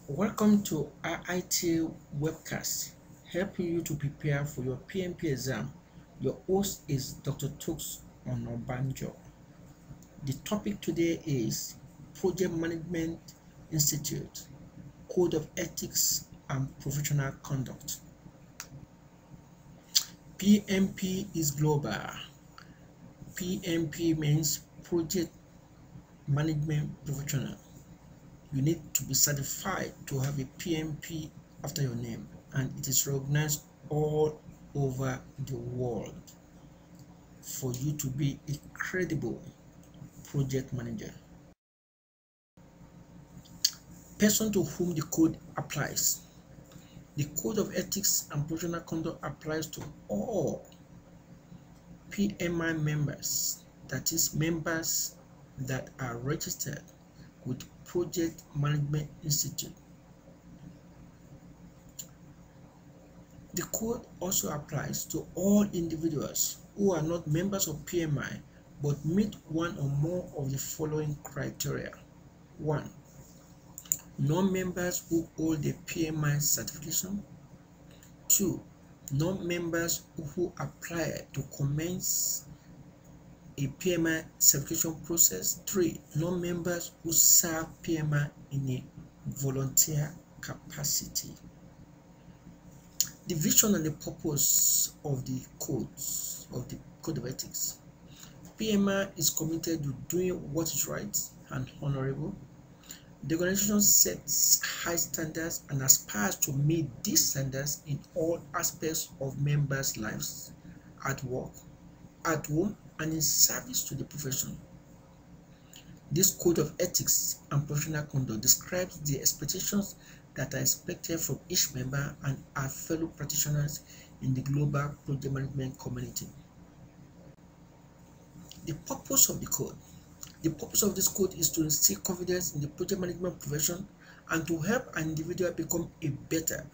Welcome to IIT webcast, helping you to prepare for your PMP exam. Your host is Dr. Tux Onobanjo. The topic today is Project Management Institute, Code of Ethics and Professional Conduct. PMP is global. PMP means Project Management Professional. You need to be certified to have a PMP after your name, and it is recognized all over the world for you to be a credible project manager. Person to whom the code applies. The Code of Ethics and Professional Conduct applies to all PMI members, that is, members that are registered with Project Management Institute. The code also applies to all individuals who are not members of PMI but meet one or more of the following criteria. 1. Non-members who hold a PMI certification. 2. Non-members who apply to commence a PMI certification process. 3. Non-members who serve PMI in a volunteer capacity. The vision and the purpose of the Code of Ethics. PMI is committed to doing what is right and honorable. The organization sets high standards and aspires to meet these standards in all aspects of members' lives, at work, at home, and in service to the profession. This Code of Ethics and Professional Conduct describes the expectations that are expected from each member and our fellow practitioners in the global project management community. The purpose of the code. The purpose of this code is to instill confidence in the project management profession and to help an individual become a better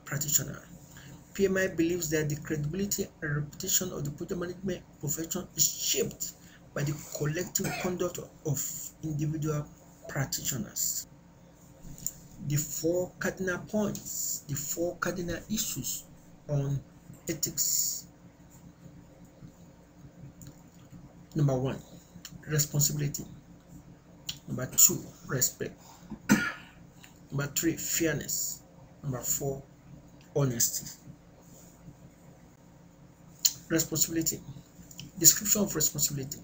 practitioner. PMI believes that the credibility and reputation of the project management profession is shaped by the collective conduct of individual practitioners. The 4 cardinal points, the 4 cardinal issues on ethics. Number 1, responsibility. Number 2, respect. Number 3, fairness. Number 4, honesty. Responsibility. Description of responsibility.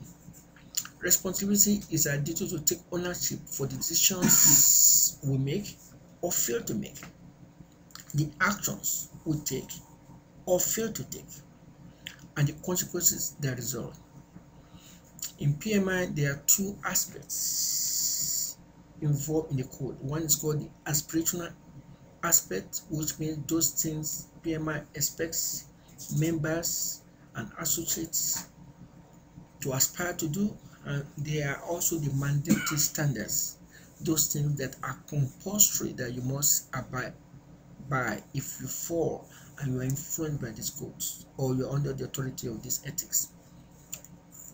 Responsibility is our duty to take ownership for the decisions we make or fail to make, the actions we take or fail to take, and the consequences that result. In PMI, there are 2 aspects involved in the code. One is called the aspirational aspect, which means those things PMI expects members and associates to aspire to do, and there are also the mandatory standards, those things that are compulsory that you must abide by if you fall and you are influenced by these codes or you are under the authority of these ethics.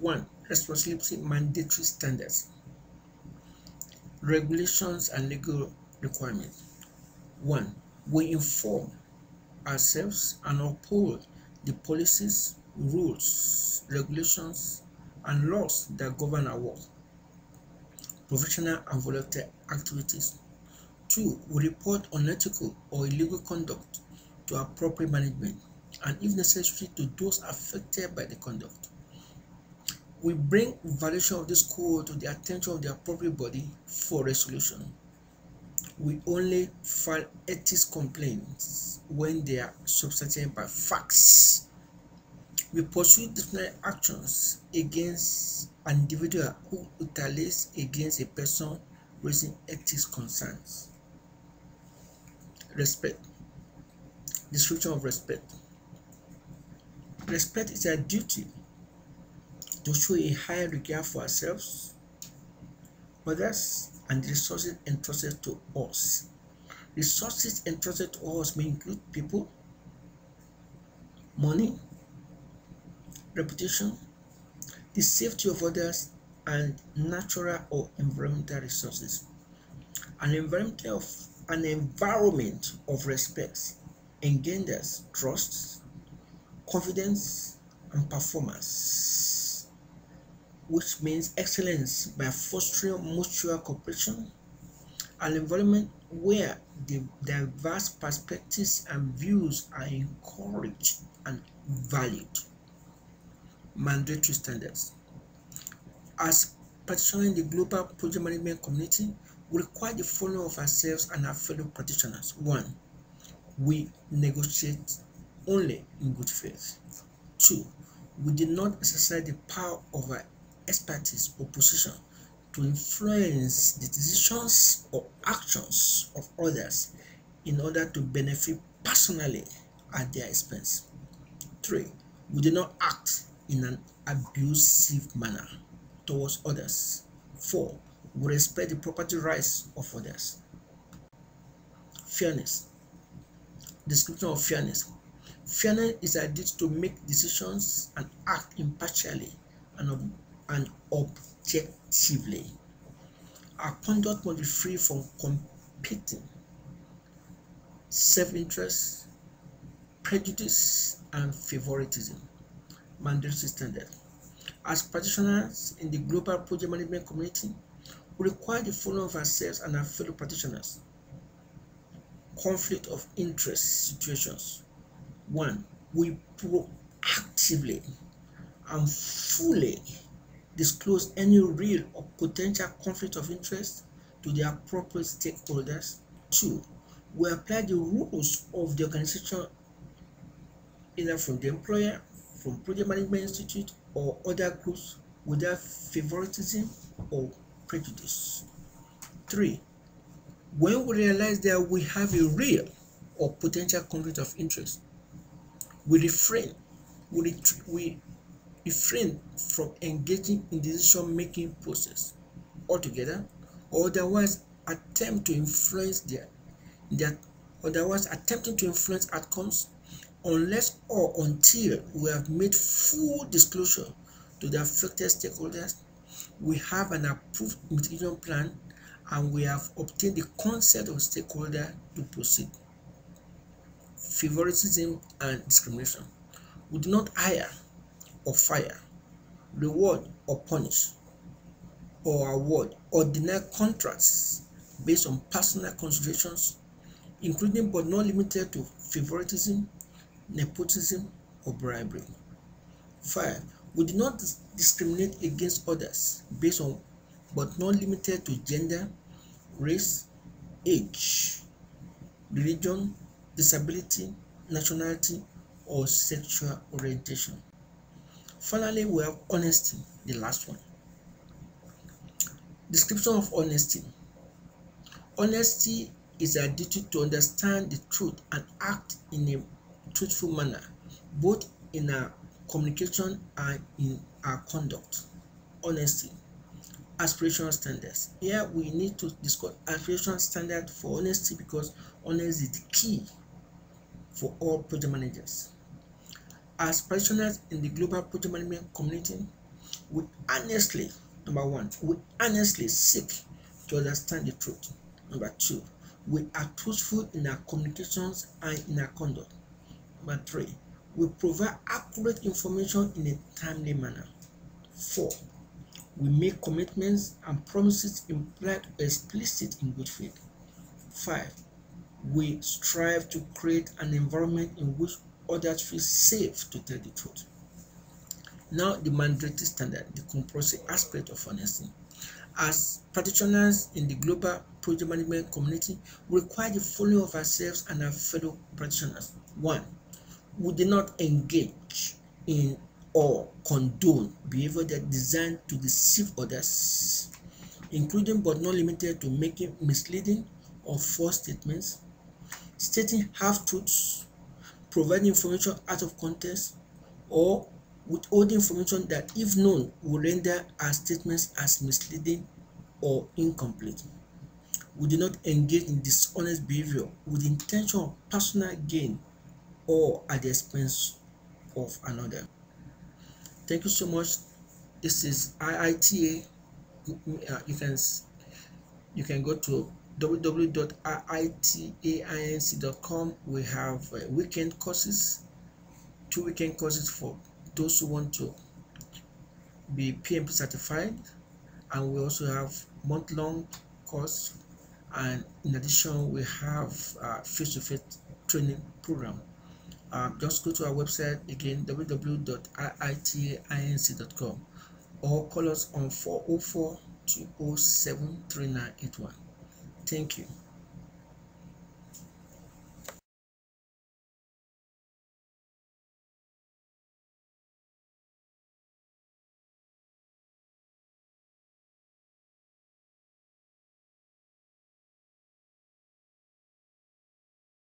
1. Responsibility mandatory standards, regulations and legal requirements. 1. We inform ourselves and uphold the policies, rules, regulations, and laws that govern our work, professional and volunteer activities. 2. We report unethical or illegal conduct to appropriate management and, if necessary, to those affected by the conduct. We bring violation of this code to the attention of the appropriate body for resolution. We only file ethics complaints when they are substantiated by facts. We pursue disciplinary actions against an individual who retaliates against a person raising ethics concerns. Respect. Description of respect. Respect is our duty to show a high regard for ourselves, others, and the resources entrusted to us. Resources entrusted to us may include people, money, reputation, the safety of others, and natural or environmental resources. An environmental An environment of respect engenders trust, confidence, and performance, which means excellence by fostering mutual cooperation. An environment where the diverse perspectives and views are encouraged and valued. Mandatory standards. As practitioners in the global project management community, we require the following of ourselves and our fellow practitioners. 1. We negotiate only in good faith. 2. We do not exercise the power of our expertise or position to influence the decisions or actions of others in order to benefit personally at their expense. 3. We do not act in an abusive manner towards others. 4. We respect the property rights of others. Fairness. Description of fairness. Fairness is a duty to make decisions and act impartially and objectively. Our conduct must be free from competing, self-interest, prejudice, and favoritism. Mandatory standard. As practitioners in the global project management community, we require the following of ourselves and our fellow practitioners. Conflict of interest situations. 1. We proactively and fully disclose any real or potential conflict of interest to the appropriate stakeholders. 2. We apply the rules of the organization either from the employer, from Project Management Institute, or other groups without favoritism or prejudice. 3. When we realize that we have a real or potential conflict of interest, we refrain from engaging in decision-making process altogether, or otherwise attempting to influence outcomes unless or until we have made full disclosure to the affected stakeholders, we have an approved mitigation plan, and we have obtained the consent of stakeholders to proceed. Favoritism and discrimination. We do not hire or fire, reward or punish, or award or deny contracts based on personal considerations, including but not limited to favoritism, nepotism, or bribery. 5. We do not discriminate against others based on but not limited to gender, race, age, religion, disability, nationality, or sexual orientation. Finally, we have honesty, the last one. Description of honesty. Honesty is a duty to understand the truth and act in a truthful manner, both in our communication and in our conduct. Honesty. Aspirational standards. Here we need to discuss aspirational standard for honesty, because honesty is the key for all project managers. As practitioners in the global project management community, we honestly, number 1, we honestly seek to understand the truth. Number 2, we are truthful in our communications and in our conduct. Number 3, we provide accurate information in a timely manner. 4, we make commitments and promises implied or explicit in good faith. 5, we strive to create an environment in which others feel safe to tell the truth. Now, the mandatory standard, the compulsory aspect of honesty. As practitioners in the global project management community, we require the following of ourselves and our fellow practitioners. 1, we do not engage in or condone behavior that is designed to deceive others, including but not limited to making misleading or false statements, stating half-truths, providing information out of context, or withholding information that, if known, will render our statements as misleading or incomplete. We do not engage in dishonest behavior with the intention of personal gain or at the expense of another. Thank you so much. This is IITA. You can go to www.iitainc.com. We have weekend courses, 2 weekend courses for those who want to be PMP certified, and we also have month-long course, and in addition we have face-to-face training program. Just go to our website again, www.iitainc.com, or call us on 404-207-3981. Thank you.